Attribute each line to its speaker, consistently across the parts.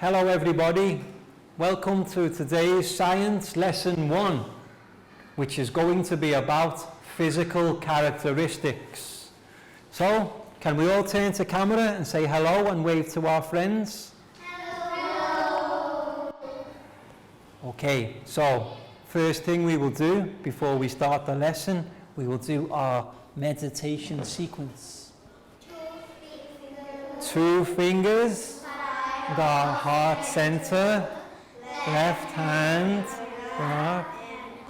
Speaker 1: Hello everybody, welcome to today's Science Lesson 1, which is going to be about physical characteristics. So, can we all turn to camera and say hello and wave to our friends?
Speaker 2: Hello!
Speaker 1: Okay, so first thing we will do before we start the lesson, we will do our meditation sequence. 2 fingers. The heart center, left hand, up,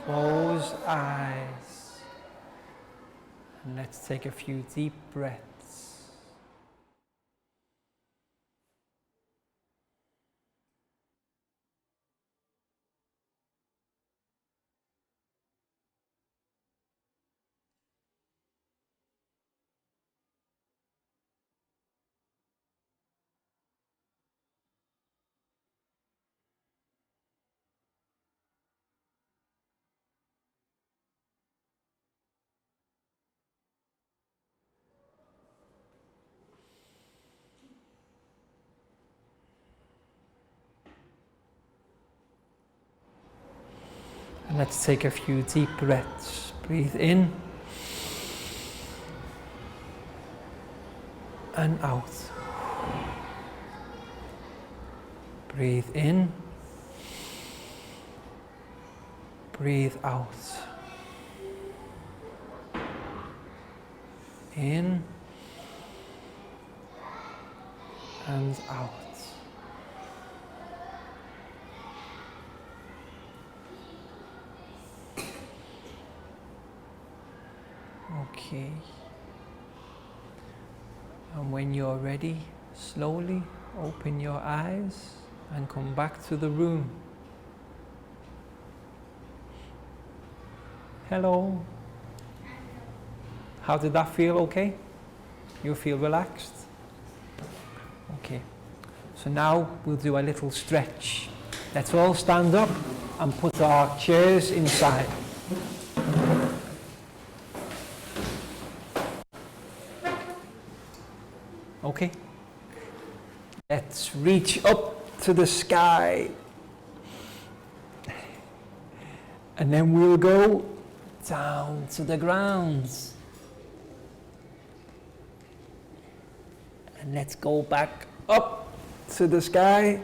Speaker 1: close eyes. And let's take a few deep breaths. And let's take a few deep breaths. Breathe in and out. Breathe in, breathe out. In and out. Okay. And when you're ready, slowly open your eyes and come back to the room. Hello. How did that feel? Okay? You feel relaxed? Okay. So now we'll do a little stretch. Let's all stand up and put our chairs inside. Okay, let's reach up to the sky, and then we'll go down to the ground, and let's go back up to the sky,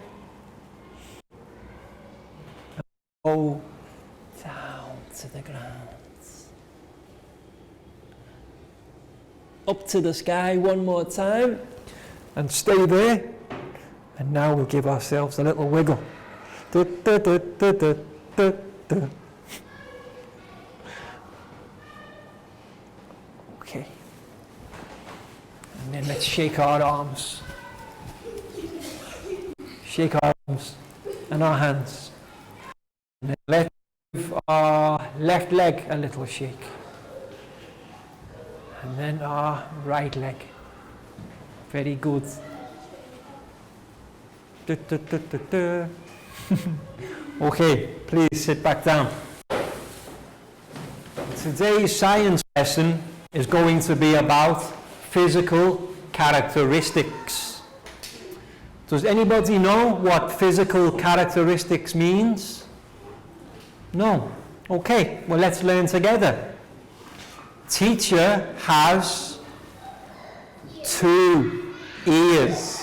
Speaker 1: and go down to the ground. Up to the sky one more time and stay there, and now we'll give ourselves a little wiggle. Okay, and then let's shake our arms, and our hands, and then let's give our left leg a little shake. And then our right leg. Very good. Okay, please sit back down. Today's science lesson is going to be about physical characteristics. Does anybody know what physical characteristics means? No? Okay, well let's learn together. Teacher has 2 ears.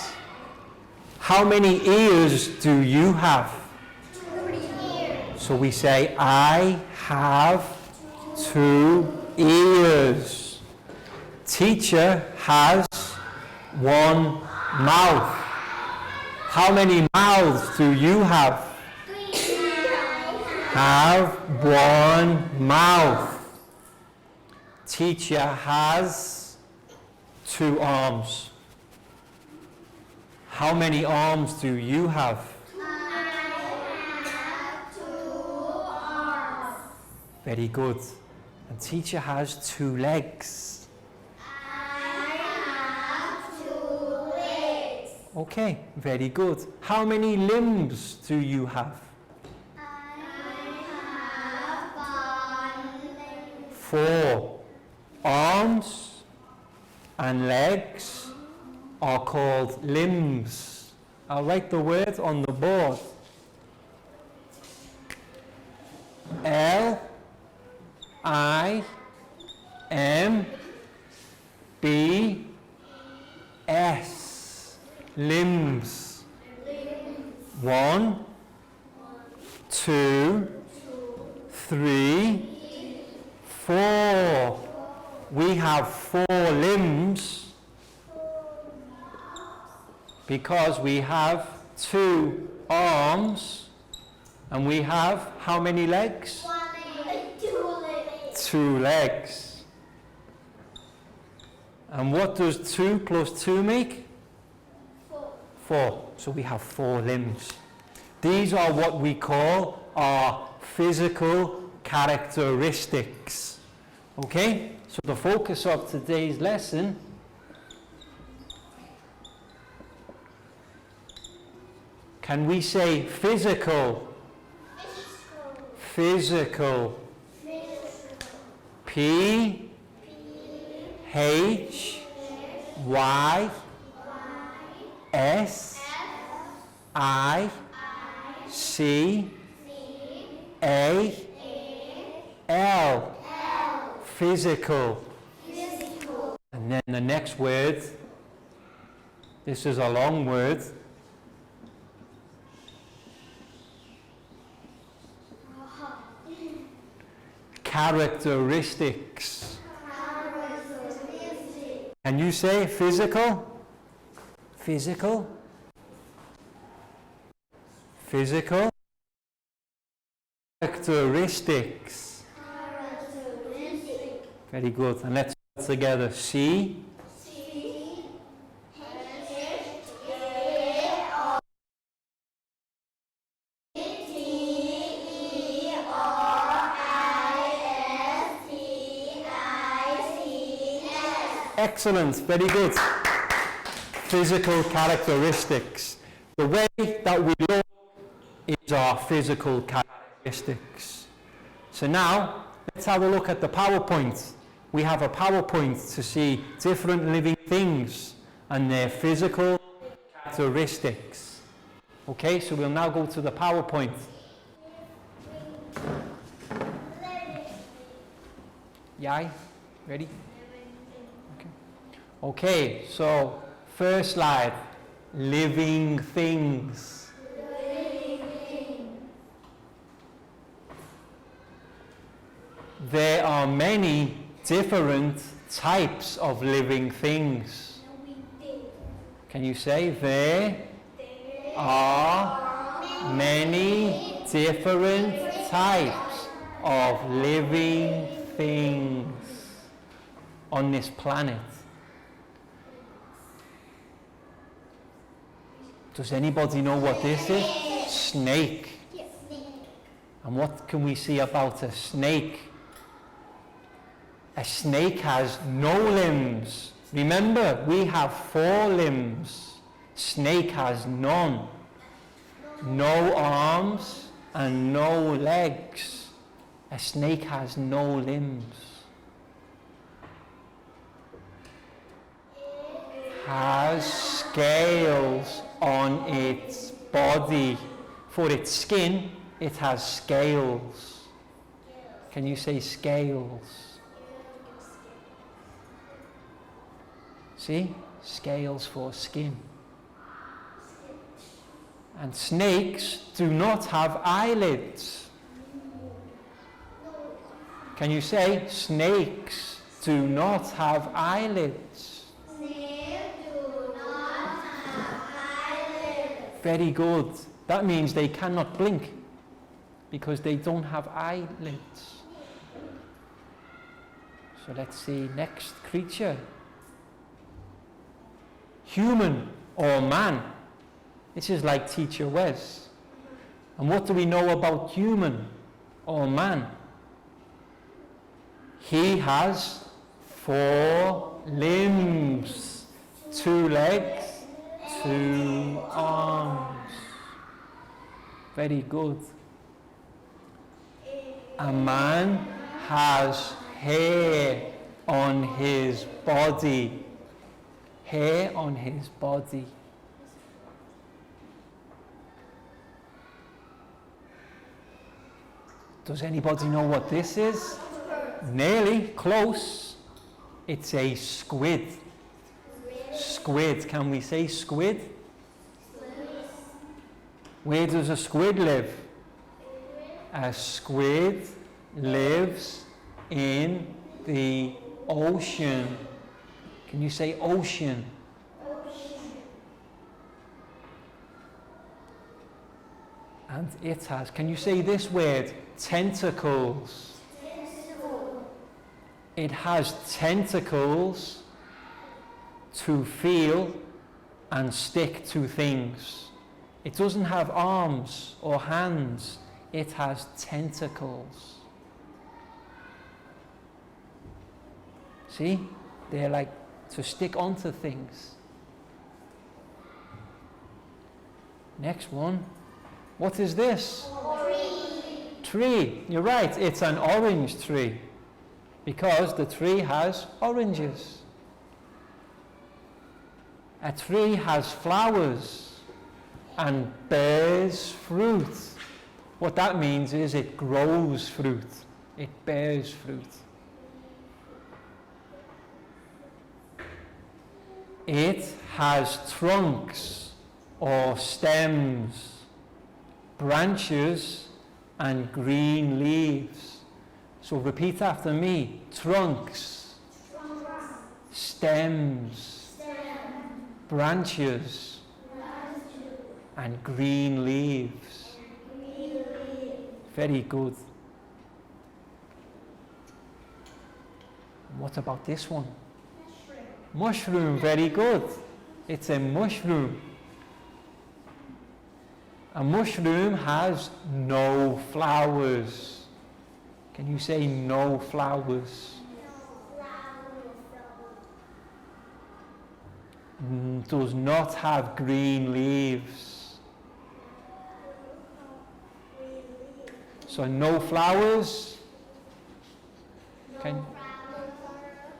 Speaker 1: How many ears do you have?
Speaker 2: 2 ears.
Speaker 1: So we say, I have 2 ears. Teacher has 1 mouth. How many mouths do you have?
Speaker 2: 3.
Speaker 1: Have 1 mouth. Teacher has 2 arms. How many arms do you have?
Speaker 2: I have 2 arms.
Speaker 1: Very good. And teacher has 2 legs.
Speaker 2: I have 2 legs.
Speaker 1: Okay, very good. How many limbs do you have?
Speaker 2: I have 1 leg.
Speaker 1: 4. Arms and legs are called limbs. I'll write the word on the board. L-I-M-B-S. Limbs. 1, 2, 3, 4. We have 4 limbs because we have 2 arms and we have how many legs? 2 legs. And what does 2 plus 2 make? 4. So we have 4 limbs. These are what we call our physical characteristics. Okay? So the focus of today's lesson can we say physical? Physical. P H Y S I C A L. Physical. And then the next word, this is a long word. Characteristics. Can you say physical? Physical. Physical. Characteristics. Very good. And let's put together. C. Excellent. Very good. Physical characteristics. The way that we look is our physical characteristics. So now, let's have a look at the PowerPoint. We have a PowerPoint to see different living things and their physical characteristics. Okay, so we'll now go to the PowerPoint. Yai, ready? Okay. Okay, so first slide, living things. There are many different types of living things. Can you say there are many different types of living things on this planet? Does anybody know what this is? Snake. And what can we see about a snake? A snake has no limbs. Remember, we have 4 limbs. Snake has none. No arms and no legs. A snake has no limbs. Has scales on its body. For its skin, it has scales. Can you say scales? See? Scales for skin. And snakes do not have eyelids. Can you say snakes do not have eyelids? Very good. That means they cannot blink because they don't have eyelids. So let's see, next creature. Human or man. This is like Teacher Wes. And what do we know about human or man? He has 4 limbs, 2 legs, 2 arms. Very good. A man has hair on his body. Hair on his body. Does anybody know what this is? Nearly, close. It's a squid. Squid, can we say squid? Where does a squid live? A squid lives in the ocean. Can you say ocean? And it has, can you say this word? Tentacles. It has tentacles to feel and stick to things. It doesn't have arms or hands. It has tentacles. See? They're like to stick onto things. Next one. What is this? Tree. You're right. It's an orange tree. Because the tree has oranges. A tree has flowers and bears fruit. What that means is it grows fruit. It bears fruit. It has trunks or stems, branches and green leaves. So repeat after me. Trunks, stems, branches and green leaves. Very good. What about this one? Mushroom, very good. It's a mushroom. A mushroom has no flowers. Can you say no flowers? Does not have green leaves. So no flowers.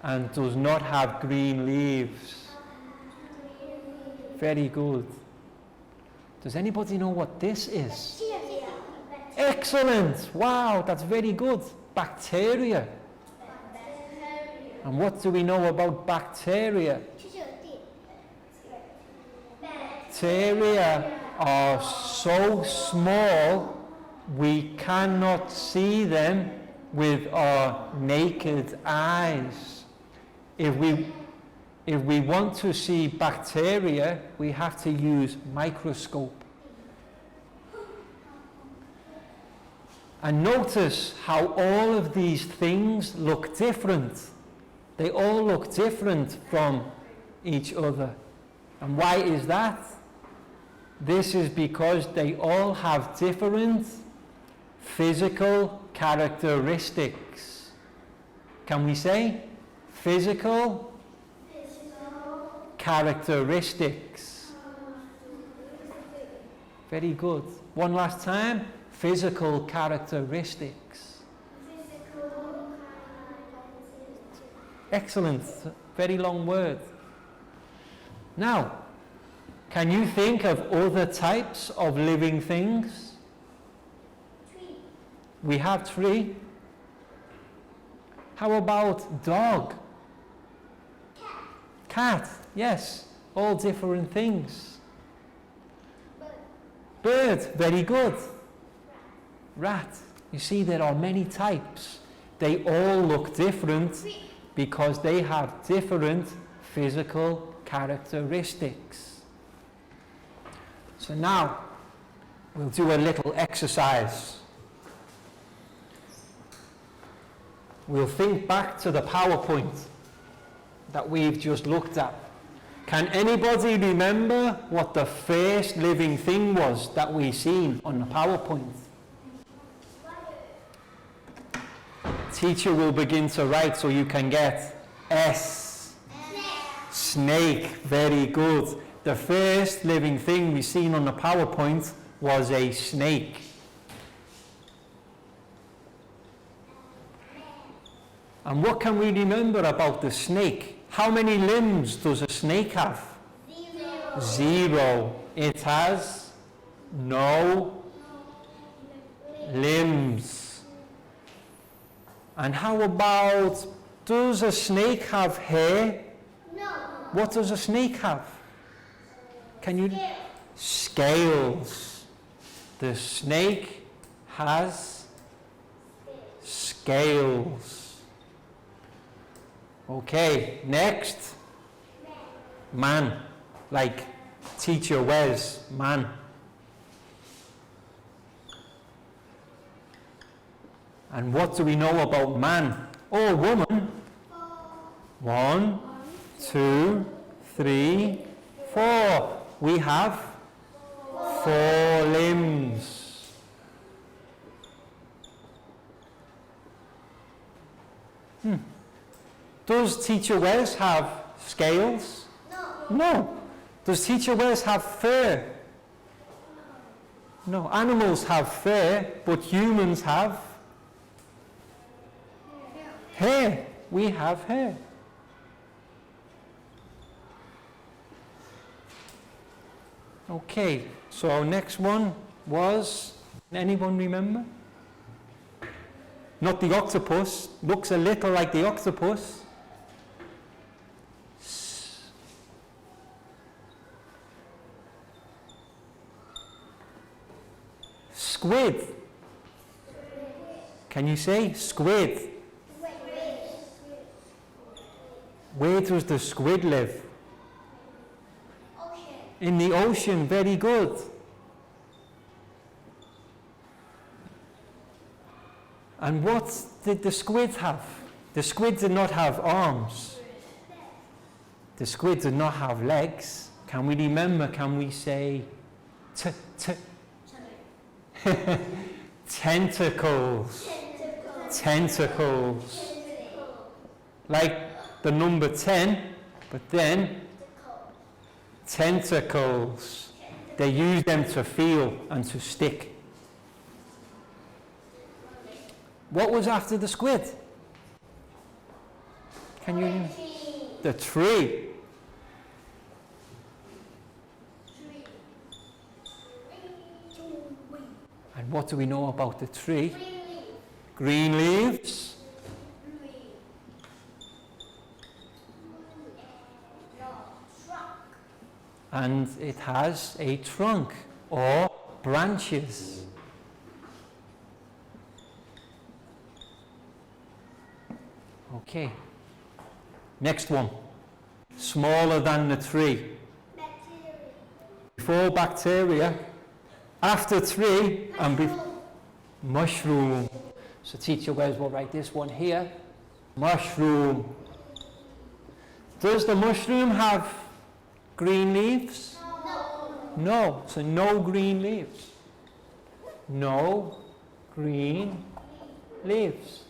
Speaker 1: And does not have green leaves. Very good. Does anybody know what this is? Excellent! Wow, that's very good. Bacteria. And what do we know about bacteria? Bacteria are so small we cannot see them with our naked eyes. If we want to see bacteria, we have to use microscope. And notice how all of these things look different. They all look different from each other. And why is that? This is because they all have different physical characteristics. Can we say? Physical characteristics. Very good. One last time. Physical characteristics. Excellent. Very long word. Now, can you think of other types of living things? We have tree. How about dog? Cat. Yes. All different things. Bird. Very good. Rat. You see, there are many types. They all look different because they have different physical characteristics. So now we'll do a little exercise. We'll think back to the PowerPoint that we've just looked at. Can anybody remember what the first living thing was that we seen on the PowerPoint? Teacher will begin to write so you can get S. Snake. Very good. The first living thing we seen on the PowerPoint was a snake. And what can we remember about the snake? How many limbs does a snake have?
Speaker 2: 0.
Speaker 1: 0. It has no limbs. And how about, does a snake have hair?
Speaker 2: No.
Speaker 1: What does a snake have? Can you? Scales. The snake has scales. Okay, next. Man. Like teacher Wes, man. And what do we know about man? Or woman? 1, 2, 3, 4. We have 4 limbs. Does teacher Wes have scales? No. Does teacher Wes have fur? No. Animals have fur, but humans have hair. We have hair. Okay, so our next one was, anyone remember? Not the octopus. Looks a little like the octopus. Squid. Can you say squid? Where does the squid live? In the ocean. Very good. And what did the squid have? The squid did not have arms. The squid did not have legs. Can we remember? Can we say tentacles? Tentacles. Like the number 10, but then tentacles. They use them to feel and to stick. What was after the squid? Can you? The tree. And what do we know about the tree? Green leaves. And it has a trunk or branches. Okay. Next one. Smaller than the tree.
Speaker 2: Bacteria.
Speaker 1: Before bacteria, after tree, and mushroom. So teacher Wes will write this one here. Mushroom. Does the mushroom have green leaves? No. So no green leaves. No green leaves.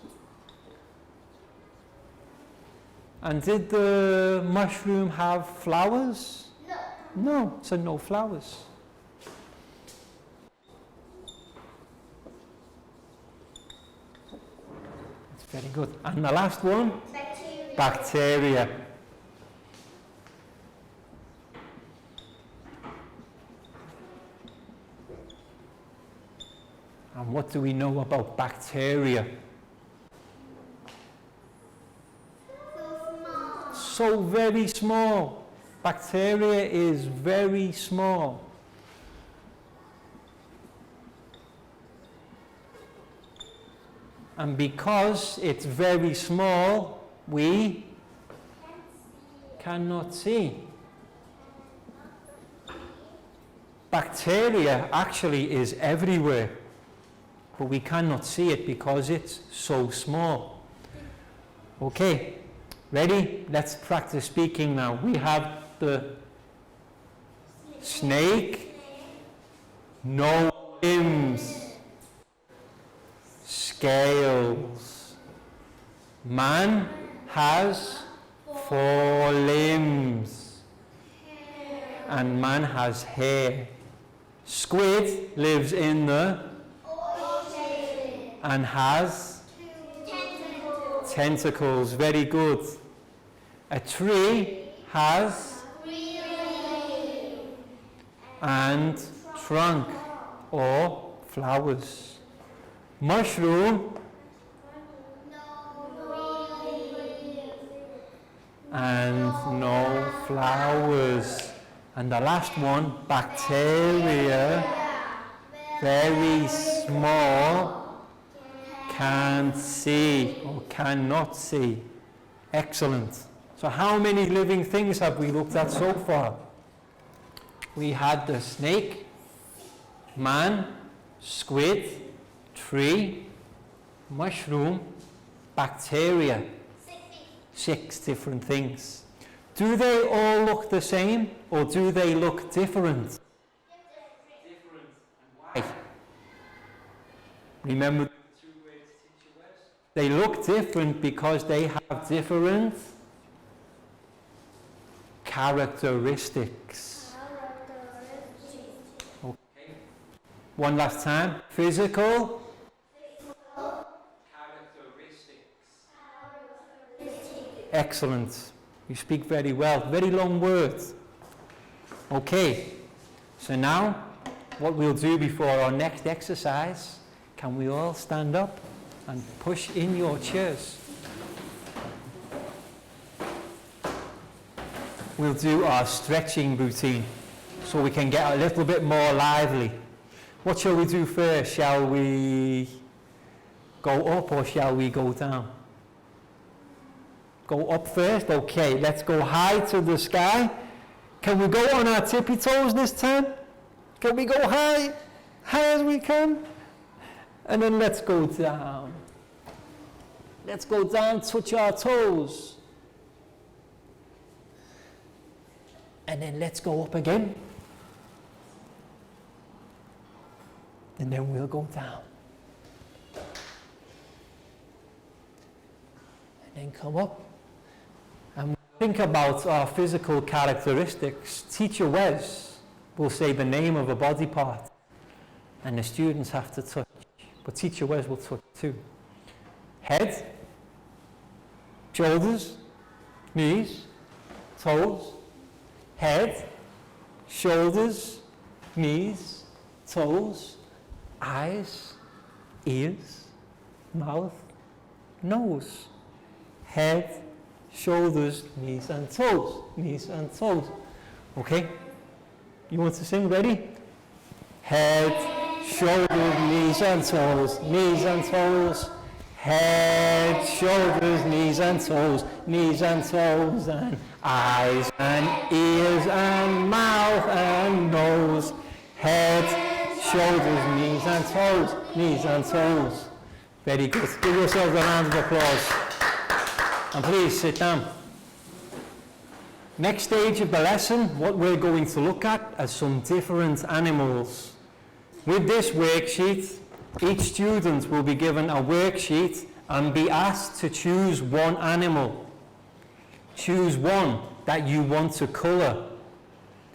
Speaker 1: And did the mushroom have flowers? No. So no flowers. That's very good. And the last one? Bacteria. And what do we know about bacteria? So very small. Bacteria is very small. And because it's very small, we cannot see. Bacteria actually is everywhere, but we cannot see it because it's so small. Okay, ready? Let's practice speaking now. We have the snake, no limbs, scales. Man has 4 limbs, and man has hair. Squid lives in the
Speaker 2: Ocean.
Speaker 1: and has
Speaker 2: Tentacles.
Speaker 1: tentacles. Very good. A tree has
Speaker 2: Green leaf.
Speaker 1: and trunk or flowers. Mushroom
Speaker 2: No
Speaker 1: and no flowers. And the last one, bacteria, very small, can't see or cannot see. Excellent. So how many living things have we looked at so far? We had the snake, man, squid, tree, mushroom, bacteria. 6 different things. Do they all look the same or do they look different? Different. And why? Remember the 2 words teacher was? They look different because they have different characteristics. Okay. One last time. Physical characteristics. Excellent. You speak very well. Very long words. Okay. So now, what we'll do before our next exercise, can we all stand up and push in your chairs? We'll do our stretching routine so we can get a little bit more lively. What shall we do first? Shall we go up or shall we go down? Go up first? Okay, let's go high to the sky. Can we go on our tippy toes this time? Can we go high as we can? And then let's go down. Let's go down, touch our toes. And then let's go up again. And then we'll go down. And then come up. And think about our physical characteristics. Teacher Wes will say the name of a body part. And the students have to touch. But Teacher Wes will touch too. Head, shoulders, knees, toes. Head, shoulders, knees, toes, eyes, ears, mouth, nose. Head, shoulders, knees and toes. Knees and toes. Okay? You want to sing? Ready? Head, shoulders, knees and toes. Knees and toes. Head, shoulders, knees and toes. Knees and toes and eyes and ears and mouth and nose. Head, shoulders, knees and toes. Knees and toes. Very good. Give yourselves a round of applause. And please sit down. Next stage of the lesson, what we're going to look at are some different animals. With this worksheet, each student will be given a worksheet and be asked to choose one animal. Choose one that you want to colour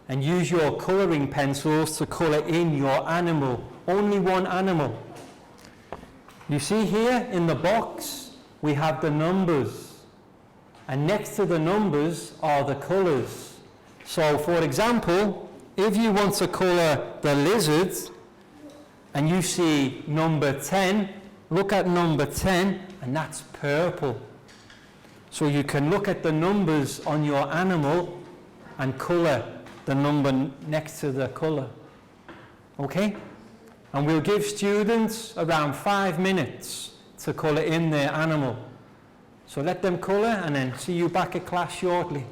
Speaker 1: and use your colouring pencils to colour in your animal. Only one animal. You see here in the box we have the numbers, and next to the numbers are the colours. So for example, if you want to colour the lizard and you see number 10, look at number 10 and that's purple. So you can look at the numbers on your animal and colour the number next to the colour. Okay? And we'll give students around 5 minutes to colour in their animal. So let them colour and then see you back at class shortly.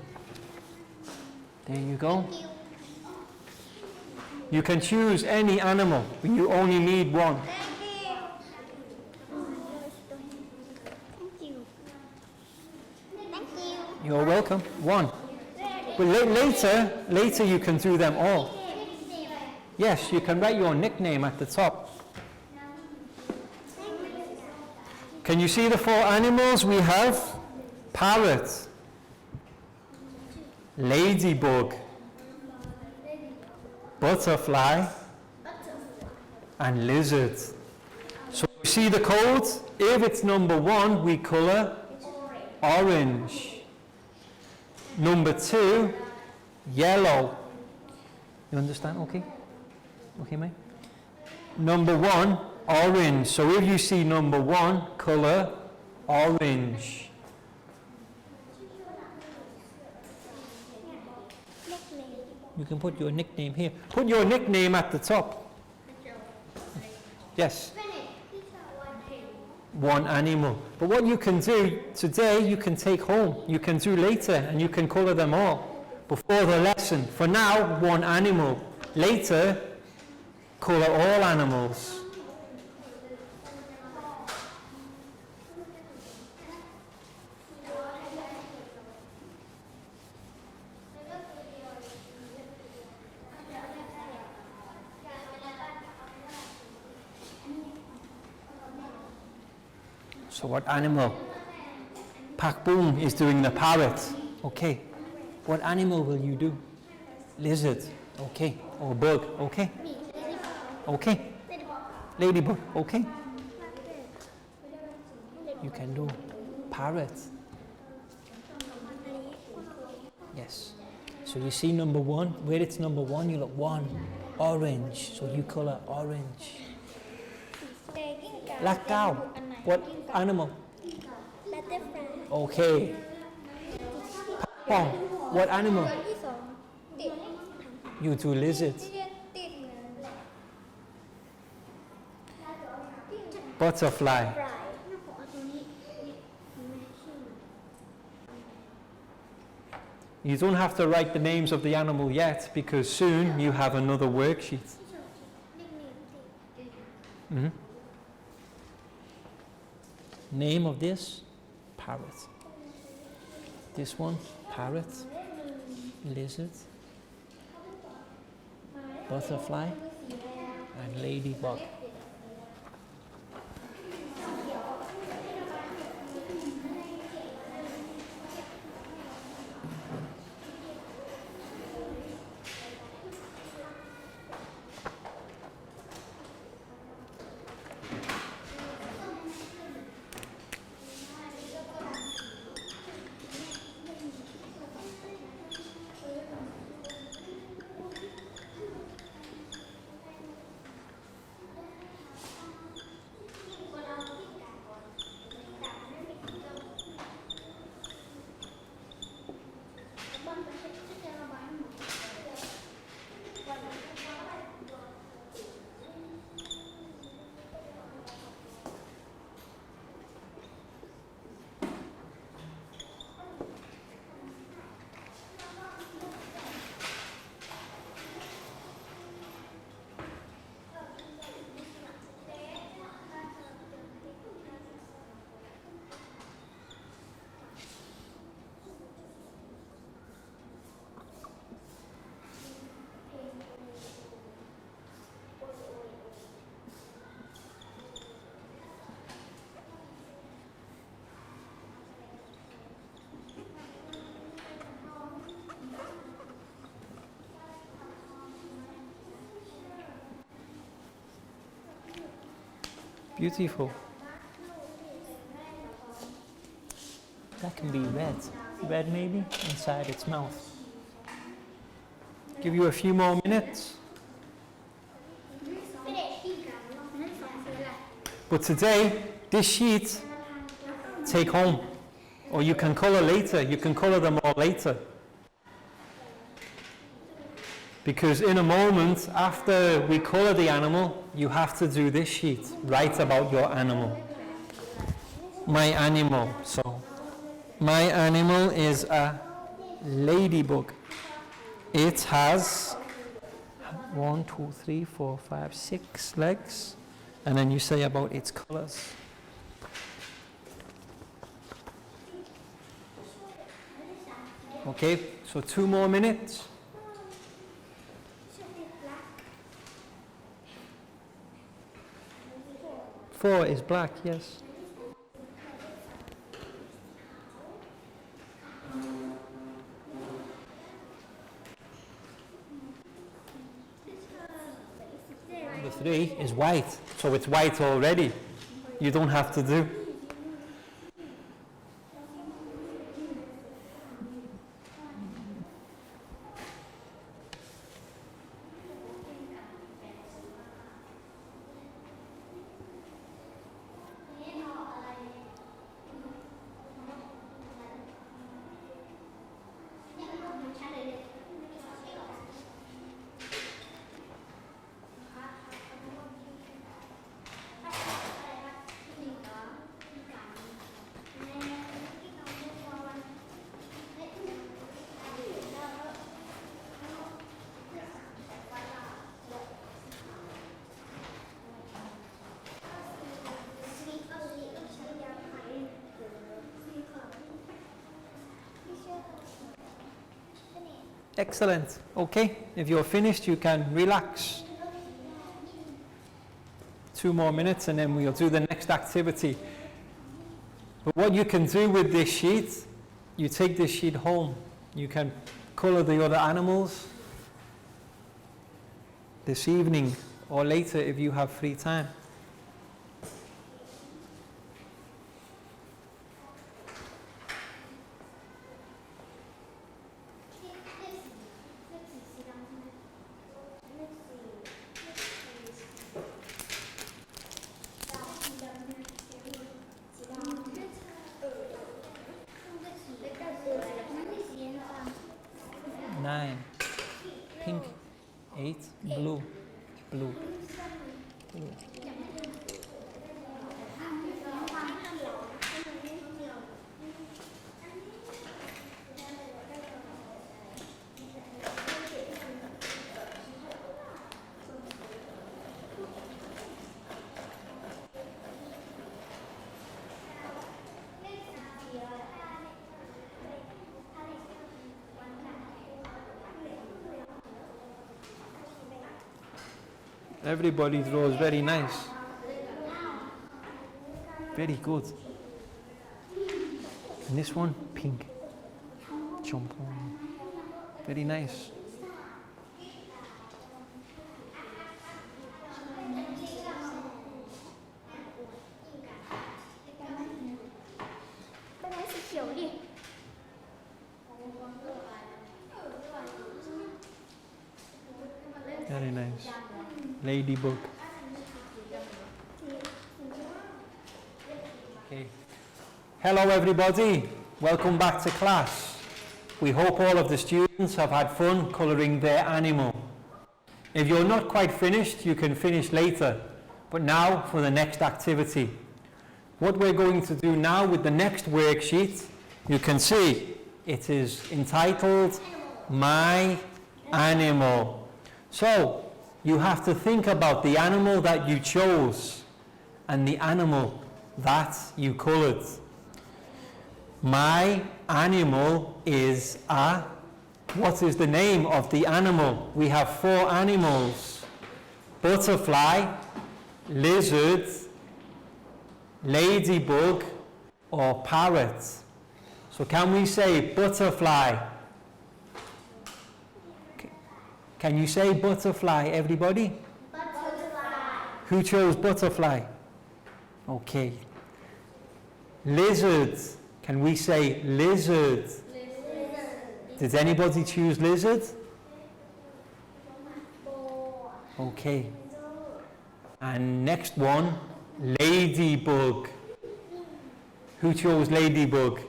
Speaker 1: There you go. You can choose any animal, but you only need one. You're welcome. One. But later you can do them all. Yes, you can write your nickname at the top. Can you see the 4 animals we have? Parrot, ladybug, butterfly, and lizard. So you see the codes? If it's number 1, we colour orange. Number 2, yellow. You understand? Okay? Okay, mate? Number 1, orange. So if you see number 1, colour orange. You can put your nickname here. Put your nickname at the top. Yes. One animal. But what you can do today, you can take home. You can do later, and you can colour them all before the lesson. For now, one animal. Later, colour all animals. So what animal? Pak Boom is doing the parrot. Okay. What animal will you do? Lizard. Okay. Or bug. Okay. Okay. Ladybug. Okay. You can do parrot. Yes. So you see number one. Where it's number one, you look one. Orange. So you colour orange. Lạc cao. What animal? Okay. Pong. What animal? You do lizard. Butterfly. You don't have to write the names of the animal yet, because soon you have another worksheet. Mm-hmm. Name of this? Parrot. This one? Parrot. Lizard. Butterfly. And ladybug. Beautiful. That can be red. Red maybe, inside its mouth. Give you a few more minutes. But today, this sheet, take home. Or you can colour later. You can colour them all later. Because in a moment, after we colour the animal, you have to do this sheet. Write about your animal. My animal. So, my animal is a ladybug. It has 1, 2, 3, 4, 5, 6 legs. And then you say about its colours. Okay, so 2 more minutes. 4 is black, yes. Number 3 is white, so it's white already. You don't have to do. Excellent. Okay, if you're finished, you can relax. 2 more minutes and then we'll do the next activity. But what you can do with this sheet, you take this sheet home. You can color the other animals this evening or later if you have free time. Nine, pink, 8, blue, blue. Everybody draws very nice. Very good. And this one, pink. Jump on. Very nice. Very nice. Ladybug. Okay. Hello everybody. Welcome back to class. We hope all of the students have had fun colouring their animal. If you're not quite finished, you can finish later. But now for the next activity. What we're going to do now with the next worksheet, you can see it is entitled My Animal. So, you have to think about the animal that you chose and the animal that you coloured. My animal is a... What is the name of the animal? We have 4 animals. Butterfly, lizard, ladybug, or parrot. So can we say butterfly? Can you say butterfly, everybody?
Speaker 2: Butterfly.
Speaker 1: Who chose butterfly? Okay. Lizard. Can we say lizard?
Speaker 2: Lizard.
Speaker 1: Did anybody choose lizard? Okay. And next one, ladybug. Who chose ladybug?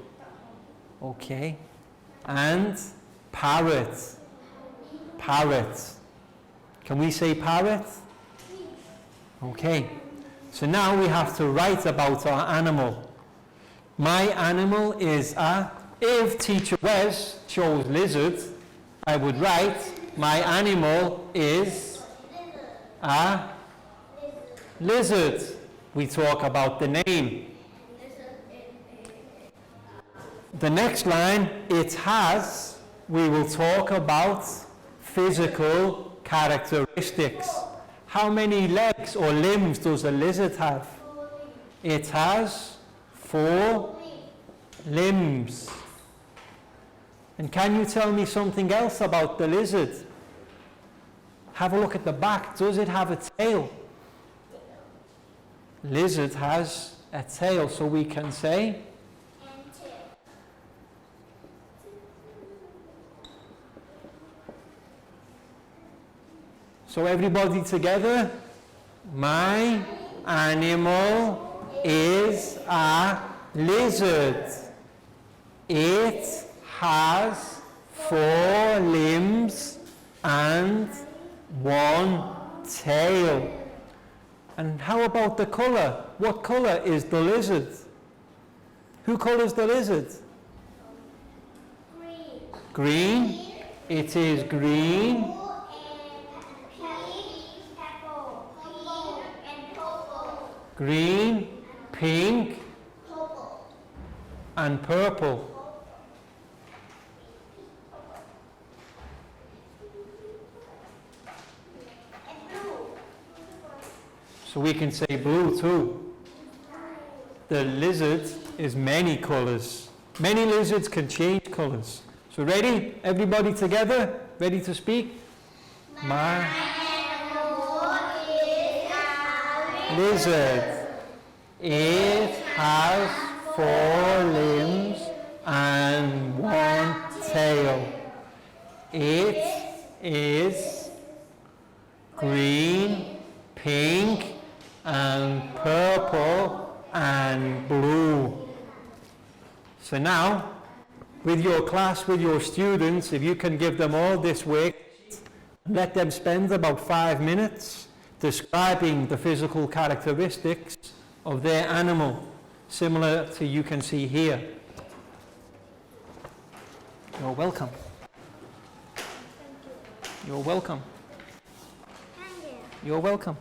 Speaker 1: Okay. And parrot. Parrot. Can we say parrot? Okay. So now we have to write about our animal. My animal is a... If teacher Wes chose lizard, I would write, my animal is a lizard. We talk about the name. The next line, it has, we will talk about physical characteristics. How many legs or limbs does a lizard have? It has 4 limbs. And can you tell me something else about the lizard? Have a look at the back. Does it have a tail? Lizard has a tail, so we can say so everybody together, my animal is a lizard. It has 4 limbs and 1 tail. And how about the colour? What colour is the lizard? Who colours the lizard?
Speaker 2: Green.
Speaker 1: Green. It is green. Green, pink, and purple. So we can say blue too. The lizard is many colors. Many lizards can change colors. So ready? Everybody together? Ready to speak? My lizard. It has 4 limbs and 1 tail. It is green, pink, and purple, and blue. So now, with your class, with your students, if you can give them all this work, let them spend about 5 minutes describing the physical characteristics of their animal, similar to you can see here. You're welcome. You're welcome. You're welcome.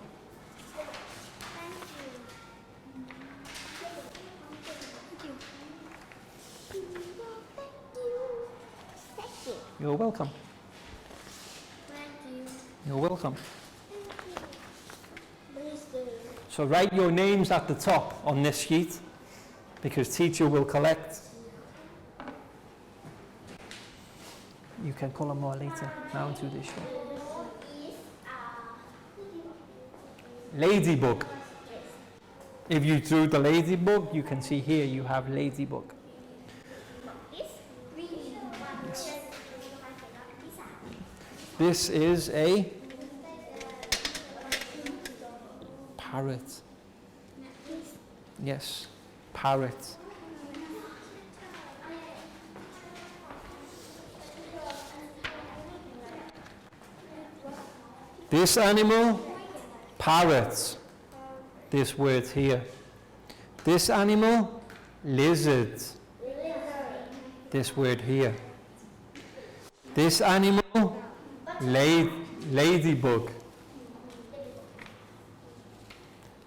Speaker 1: You're welcome. You're welcome. So write your names at the top on this sheet, because teacher will collect. You can call them more later. Now do this one. Ladybug. If you drew the ladybug, you can see here you have ladybug. Yes. This is a parrot. Yes, parrot. This animal, parrot. This word here. This animal, lizard. This word here. This animal, ladybug.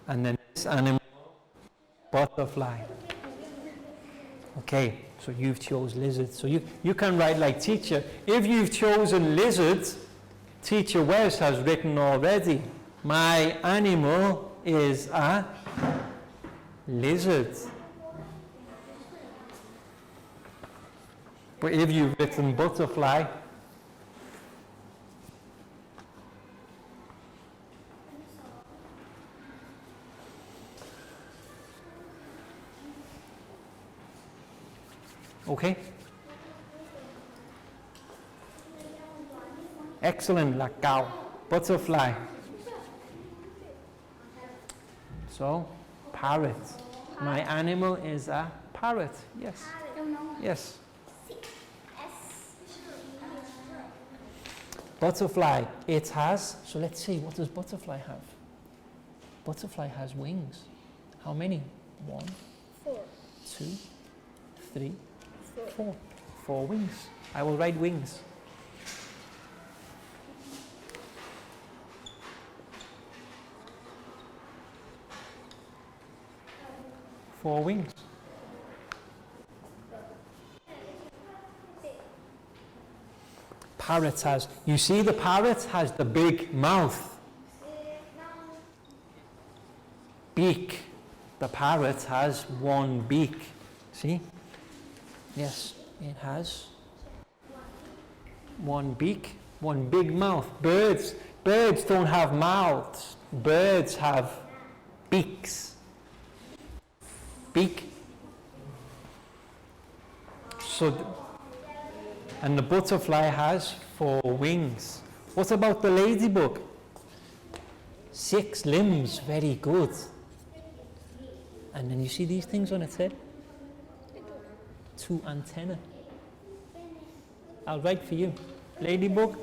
Speaker 1: And then this animal, butterfly. Okay, so you've chose lizard. So you can write like teacher. If you've chosen lizard, teacher Wes has written already, my animal is a lizard. But if you've written butterfly, okay? Excellent, like cow, butterfly. So, parrot. My animal is a parrot. Yes. Yes. Butterfly. It has, so let's see, what does butterfly have? Butterfly has wings. How many? 1,
Speaker 2: 4,
Speaker 1: 2, 3, 4. 4 wings. I will write wings. Four wings. Parrot has, you see the parrot has the big mouth. Beak. The parrot has 1 beak. See? Yes, it has 1 beak, 1 big mouth. Birds don't have mouths. Birds have beaks. Beak. And the butterfly has 4 wings. What about the ladybug? 6 limbs, very good. And then you see these things on its head? 2 antennae. I'll write for you. Ladybug.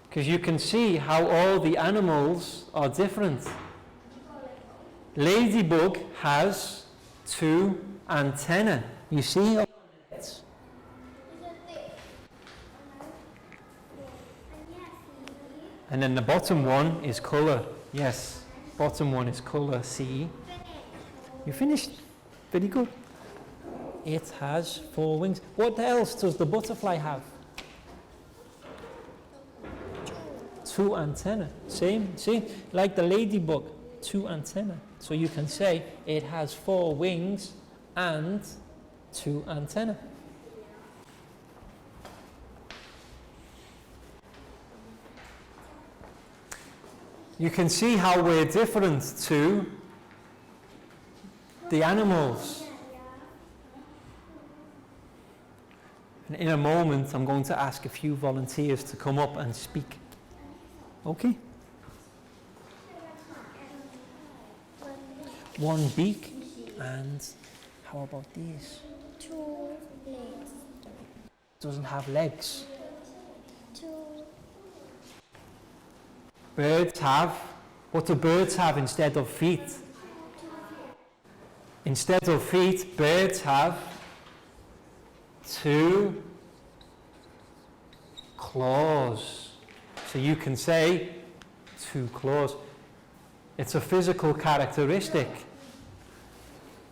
Speaker 1: Because you can see how all the animals are different. Ladybug has 2 antennae. You see? And then the bottom one is color. Yes, bottom one is color. See? You finished? Very good. It has 4 wings. What else does the butterfly have? 2 antennae. Same, see? Like the ladybug, 2 antennae. So you can say it has 4 wings and 2 antennae. You can see how we're different to the animals. And in a moment, I'm going to ask a few volunteers to come up and speak. Okay? 1 beak, and how about these?
Speaker 2: 2 legs.
Speaker 1: Doesn't have legs.
Speaker 2: 2
Speaker 1: Birds have, what do birds have instead of feet? Instead of feet, birds have 2 claws. So you can say 2 claws. It's a physical characteristic.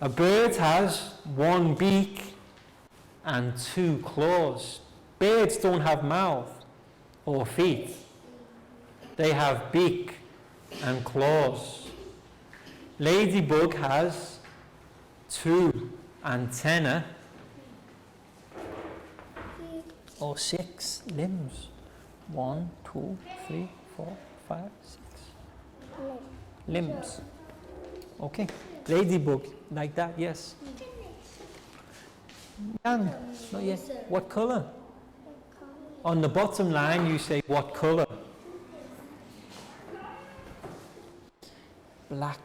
Speaker 1: A bird has 1 beak and 2 claws. Birds don't have mouth or feet. They have beak and claws. Ladybug has 2 antennae or 6 limbs. 1, 2, 3, 4, 5, 6 limbs. Okay. Ladybug, like that, yes. Young, not yet. What color? On the bottom line, you say what color? Black.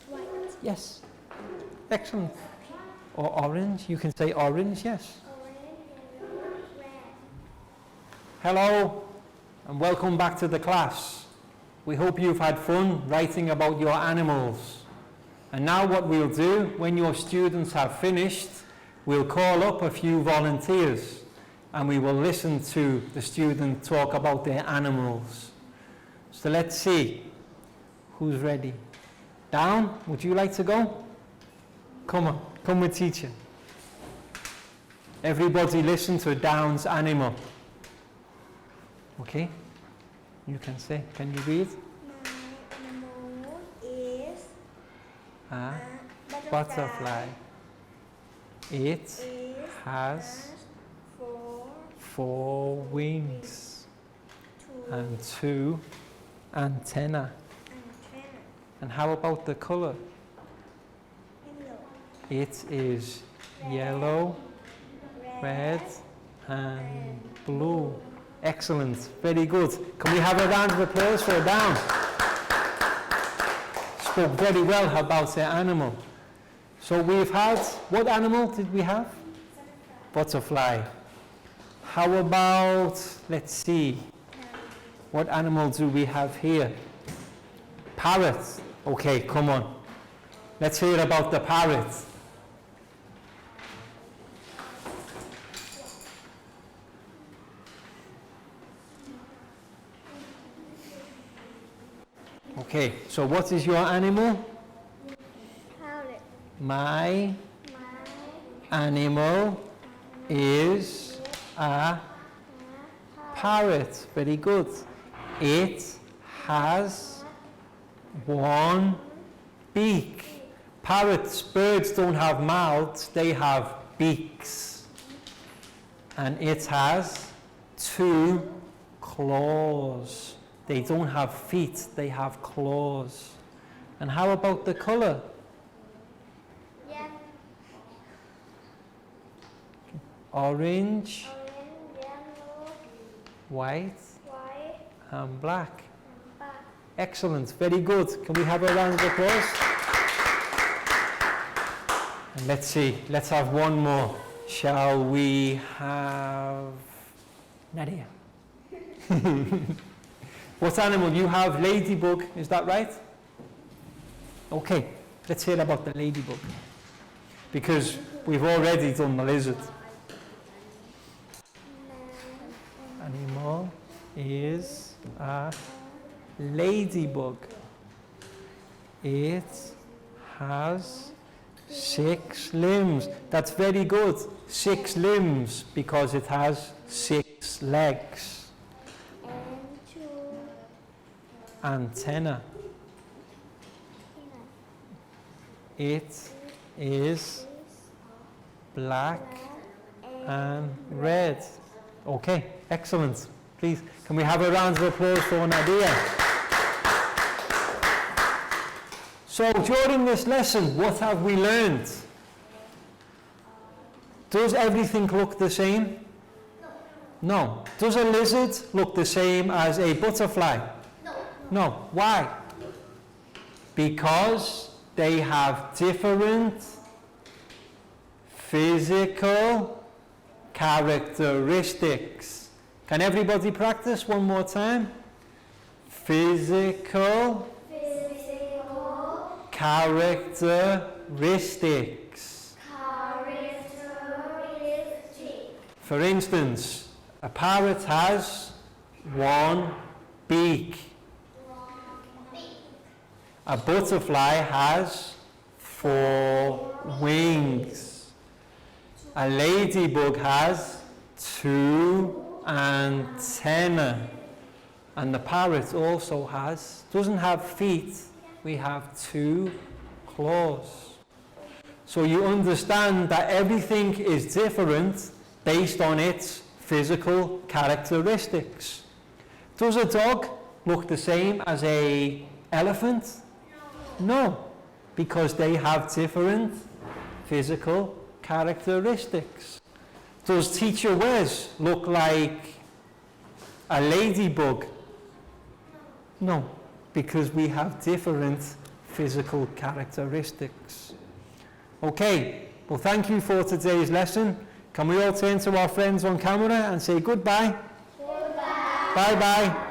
Speaker 2: white.
Speaker 1: Yes. Excellent. Or orange. You can say orange, yes.
Speaker 2: Orange, yellow, red.
Speaker 1: Hello, and welcome back to the class. We hope you've had fun writing about your animals. And now what we'll do, when your students have finished, we'll call up a few volunteers and we will listen to the student talk about their animals. So let's see who's ready. Down, would you like to go? Come on, come with teacher. Everybody listen to Down's animal. Okay? You can say, can you read?
Speaker 2: My animal is
Speaker 1: A
Speaker 2: butterfly.
Speaker 1: butterfly. It
Speaker 2: It
Speaker 1: has
Speaker 2: 4
Speaker 1: 4 wings
Speaker 2: 2
Speaker 1: and 2 antennae.
Speaker 2: antennae.
Speaker 1: And how about the color?
Speaker 2: Yellow,
Speaker 1: It is yellow, red, and blue. Excellent, very good. Can we have a round of applause for Down? Spoke very well about their animal. So we've had, what animal did we have? Butterfly. How about, let's see, what animal do we have here? Parrot. Okay, come on. Let's hear about the parrot. Okay, so what is your animal?
Speaker 2: parrot.
Speaker 1: My
Speaker 2: My
Speaker 1: animal is a parrot. Very good. It has 1 beak. Parrots, birds don't have mouths, they have beaks. And it has 2 claws. They don't have feet, they have claws. And how about the color?
Speaker 2: yellow,
Speaker 1: Orange,
Speaker 2: orange, yellow,
Speaker 1: white,
Speaker 2: white,
Speaker 1: and black.
Speaker 2: and black.
Speaker 1: Excellent, very good. Can we have a round of applause? And let's see, let's have one more. Shall we have Nadia? What animal? You have ladybug, is that right? Okay, let's hear about the ladybug. Because we've already done the lizard. Animal is a ladybug. It has 6 limbs. That's very good. 6 limbs because it has 6 legs. antenna? It is black and red. Okay, excellent. Please, can we have a round of applause for Nadia? So during this lesson, what have we learned? Does everything look the same? No. Does a lizard look the same as a butterfly? No. Why? Because they have different physical characteristics. Can everybody practice one more time? Physical characteristics. For instance, a parrot has one beak. A butterfly has 4 wings. A ladybug has 2 antennae. And the parrot also doesn't have feet, we have 2 claws. So you understand that everything is different based on its physical characteristics. Does a dog look the same as an elephant? No, because they have different physical characteristics. Does Teacher Wes look like a ladybug? No, because we have different physical characteristics. Okay, well thank you for today's lesson. Can we all turn to our friends on camera and say goodbye? Goodbye. Bye-bye.